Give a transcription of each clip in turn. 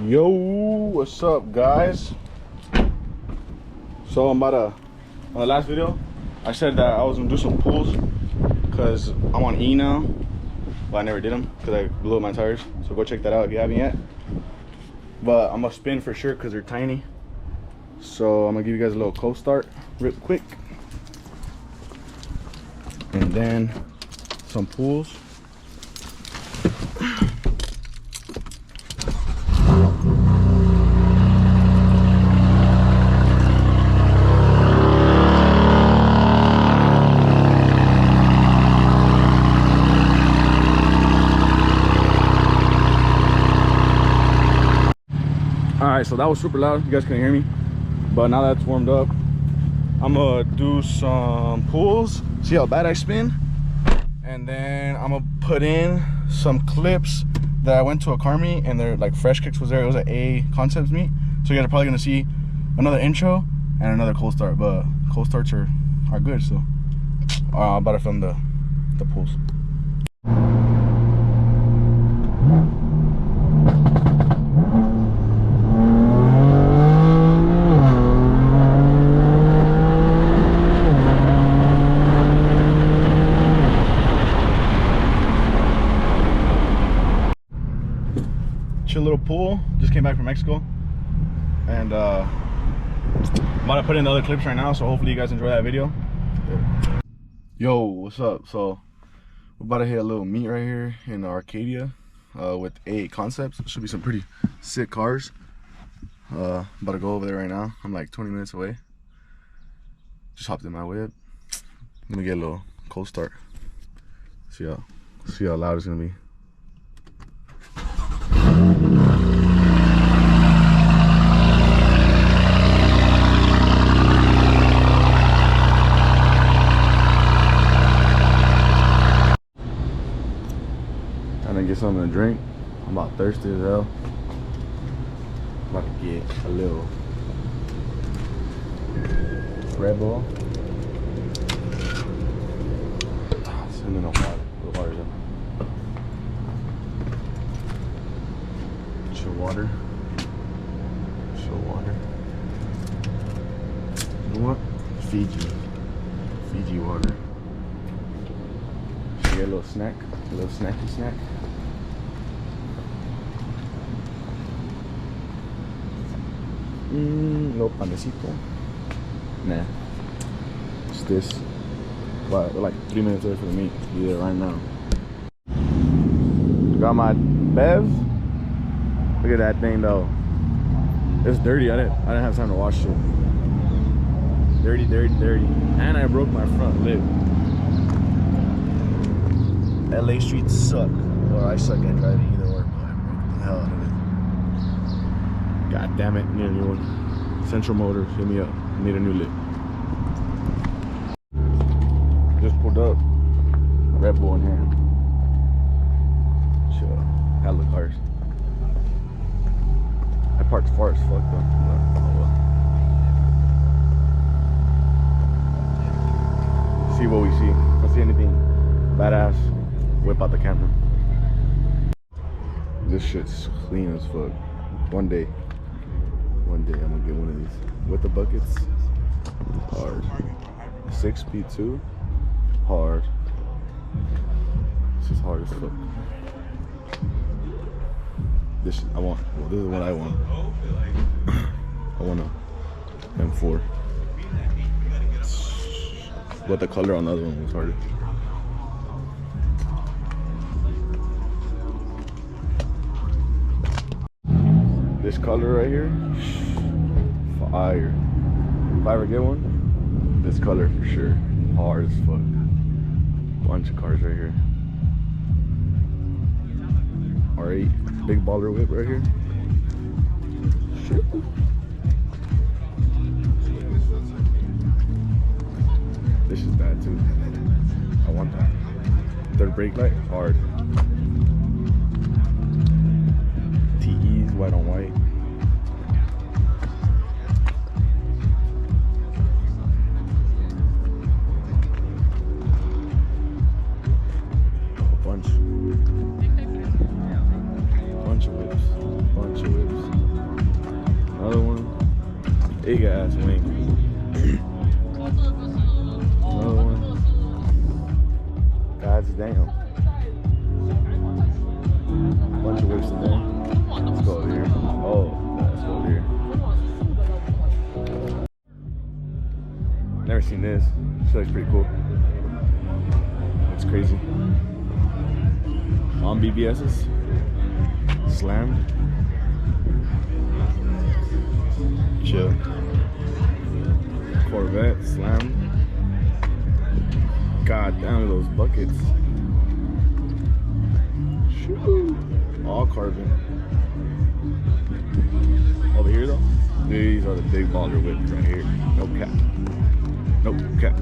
Yo, what's up, guys? So I'm about to, on the last video, I said that I was gonna do some pulls because I'm on E now, but I never did them because I blew up my tires. So go check that out if you haven't yet. But I'm gonna spin for sure because they're tiny. So I'm gonna give you guys a little cold start real quick, and then some pulls. Alright, so that was super loud, you guys couldn't hear me, but now that's warmed up, I'm gonna do some pulls, see how bad I spin, and then I'm gonna put in some clips that I went to a car meet and they're like Fresh Kicks was there. It was an A concepts meet, so you guys are probably gonna see another intro and another cold start, but cold starts are good. So I'm about to film the pulls. Chill little pull, just came back from Mexico, and I'm about to put in the other clips right now, so hopefully you guys enjoy that video. Yo, what's up? So we're about to hit a little meet right here in Arcadia with A concepts. Should be some pretty sick cars. About to go over there right now. I'm like 20 minutes away. Just hopped in my whip. Let me get a little cold start. See how loud it's gonna be. Trying to get something to drink. I'm about thirsty as hell. I'm about to get a little Red Bull. And then no water. The water's up. Chill water. You know what? Fiji water. Should get a little snack, a little snacky snack. No panecito. Nah. It's this. But we're like 3 minutes away from the meet. Be there right now. Got my Bev. Look at that thing though. It's dirty. I didn't have time to wash it. Dirty. And I broke my front lip. LA streets suck. Or I suck at driving either or, but I broke the hell out of it. God damn it, need a new one. Central Motors, hit me up. I need a new lip. Just pulled up. Red Bull in hand. Chill. Hella cars. I parked far as fuck though. Oh well. See what we see. If I see anything badass, whip out the camera. This shit's clean as fuck. One day I'm gonna get one of these with the buckets. Hard. 6P2. Hard. This is hard as fuck. This is what I want. I want a M4. But the color on the other one was harder. This color right here, fire. If I ever get one, this color for sure. Hard as fuck. Bunch of cars right here. R8, big baller whip right here. Shit. This is bad too. I want that. Third brake light, hard. TEs, white on white. Bunch of whips. Big ass wing. Another one. God's damn. Bunch of whips in there. Let's go over here. Oh, let's go over here. Never seen this. This looks pretty cool. It's crazy. On BBS's. Slammed. Chill. Corvette slammed. God damn those buckets. Shoo. All carbon. Over here though, these are the big baller whips right here. No cap. No cap.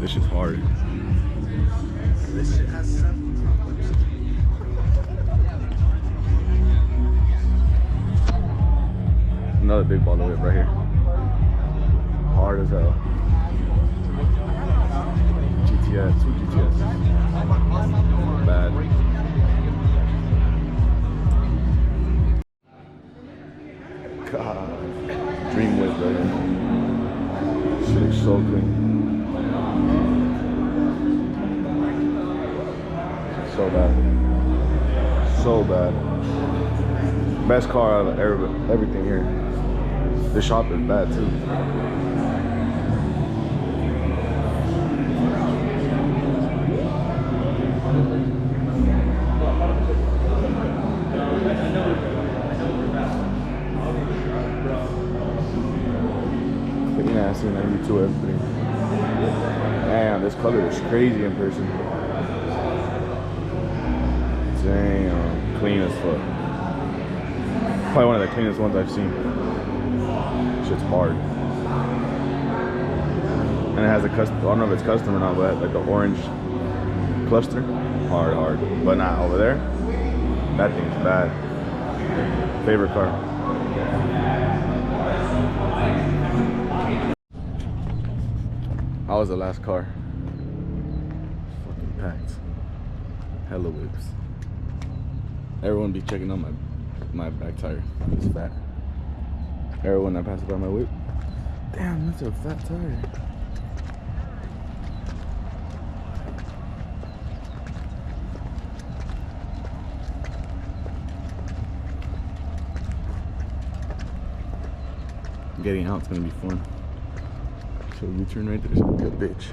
This shit's hard. This shit has some. Another big baller whip right here. Hard as hell. GTS, 2 GTS. Bad. God. Dream whip right here. Shit looks so clean. So bad. So bad. Best car out of everything here. This shop is bad too. Clean ass 92 F3. Damn, this color is crazy in person. Damn, clean as fuck. Probably one of the cleanest ones I've seen. Shit's hard. And it has a custom, I don't know if it's custom or not, but like the orange cluster. Hard. But not over there. That thing's bad. Favorite car. How was the last car? Fucking packed. Hella whips. Everyone be checking out my back tire. It's fat. Everyone that passes by my whip. Damn, that's a fat tire. Getting out's gonna be fun. So U-turn right there is gonna be a bitch.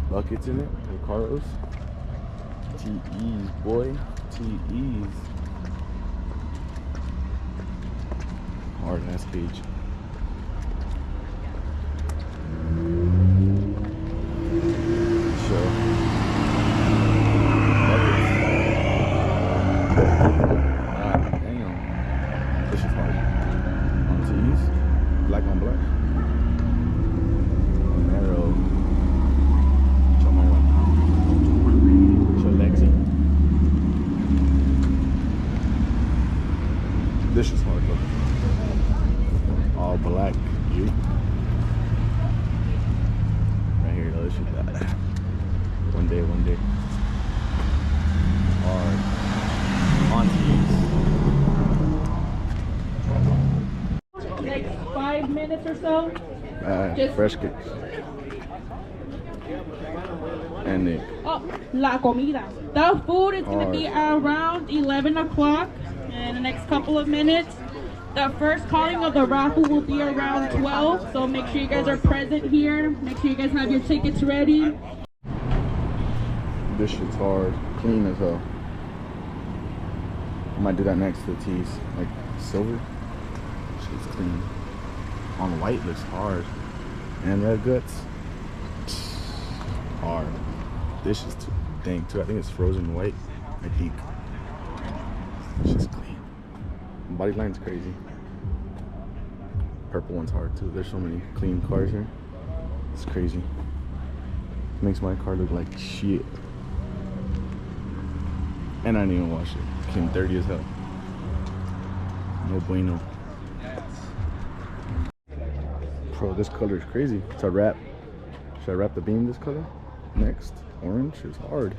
Buckets in it, the Carlos. TEs, boy. TEs. Hard ass cage. Sure. Damn. This is hard. On T's. Black on black. Narrow. This is hard though. All black, you. Right here though, this shit bad. One day. Hard. On T's. Like 5 minutes or so. Just fresh kicks. And Nick. Oh, la comida. The food is going to be around 11 o'clock in the next couple of minutes. The first calling of the raffle will be around 12, so make sure you guys are present here. Make sure you guys have your tickets ready. This shit's hard. Clean as hell. I might do that next to the T's. Like silver. Shit's clean. On white looks hard. And red guts. Hard. This is too dang too. I think it's frozen white. I think. This is clean. Body line's crazy. Purple one's hard too. There's so many clean cars here. It's crazy. Makes my car look like shit. And I didn't even wash it. It came dirty as hell. No bueno. Bro, this color is crazy. Should I wrap the beam this color? Next. Orange is hard.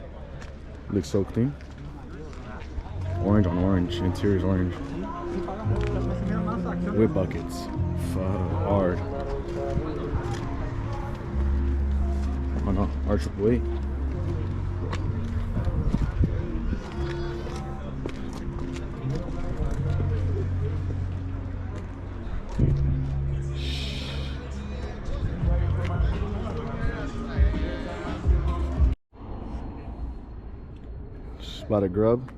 Looks so clean. Orange on orange. Interior's orange. With buckets. Hard. Oh no, R888. Just bought a grub.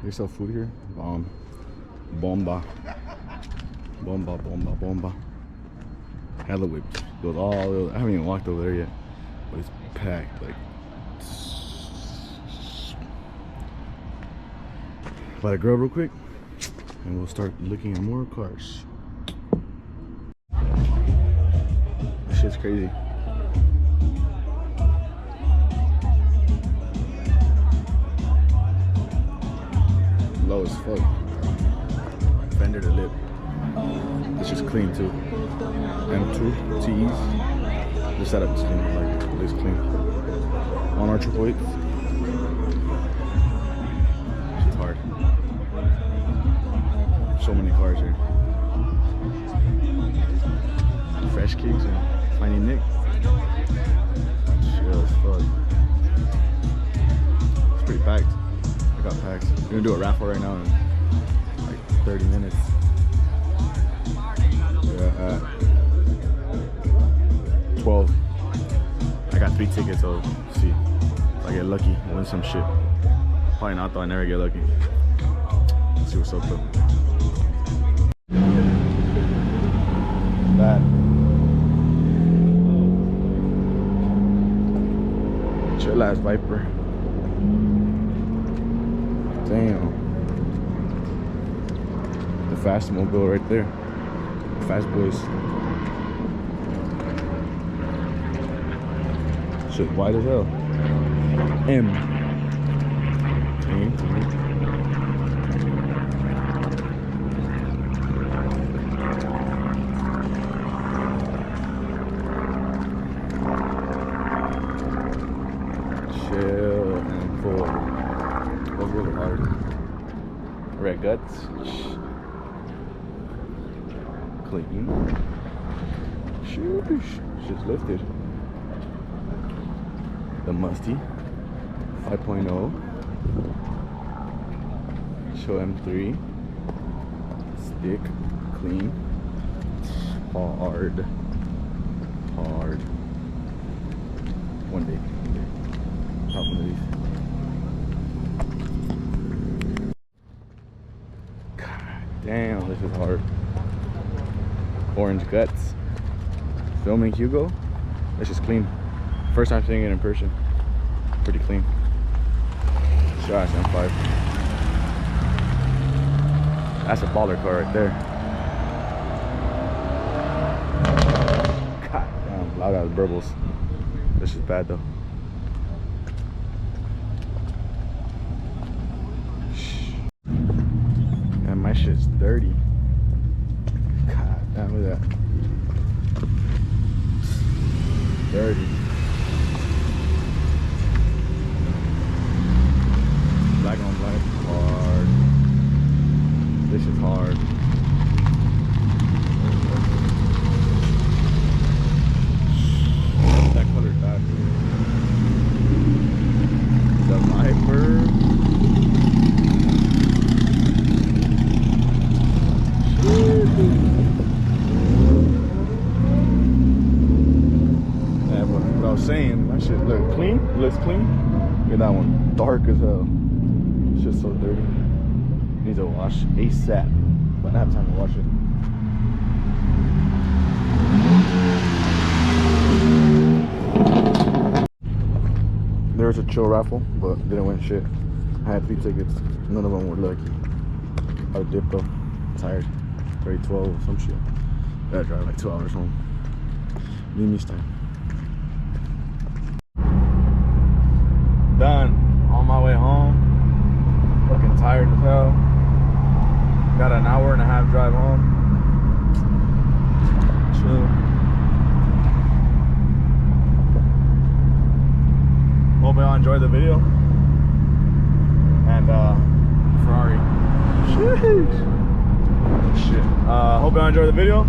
They sell food here. Bomba. Hella whipped. Goes all the way. I haven't even walked over there yet, but it's packed. Like, bought a grub real quick, and we'll start looking at more cars. This shit's crazy. Low as fuck. Fender to lip. This is clean too. M2 TEs. The setup is clean. Like, it's clean. On R888. It's hard. So many cars here. Fresh kicks and Finding Nick. Chill as fuck. It's pretty packed. I got packed. We're gonna do a raffle right now in like 30 minutes. Yeah, 12. I got 3 tickets, so see if I get lucky, I'll win some shit. Probably not though, I never get lucky. Let's see what's up though. Bad. Chill ass Viper. Damn. The fast mobile right there. Fast boys. Shit wide as hell. M. Chill and full. Goes really hard. Red guts. Clean. Shoosh. Shit's lifted. The Musty 5.0. Show M3. Stick. Clean. Hard. One day. Pop one of these. God damn, this is hard. Orange guts. Filming Hugo. This is clean. First time seeing it in person. Pretty clean. Shout out to M5. That's a baller car right there. God damn, loud ass burbles. This is bad though. And my shit's dirty. God damn, look at that. Dirty. Black on black, hard. This is hard. That color back. The Viper. Yeah, but what I was saying, that shit look clean. Looks clean. Look at that one, dark as hell. It's just so dirty. Needs a wash ASAP, but I don't have time to wash it. There was a chill raffle, but didn't win shit. I had 3 tickets. None of them were lucky. I was dipped though. Tired. Grade 12 or some shit. Gotta drive like 2 hours home. Need me time. Done. On my way home. Fucking tired as hell. Got an hour and a half drive home. Chill. Hope y'all enjoyed the video. And and Ferrari. sheesh. Shit. Hope y'all enjoyed the video.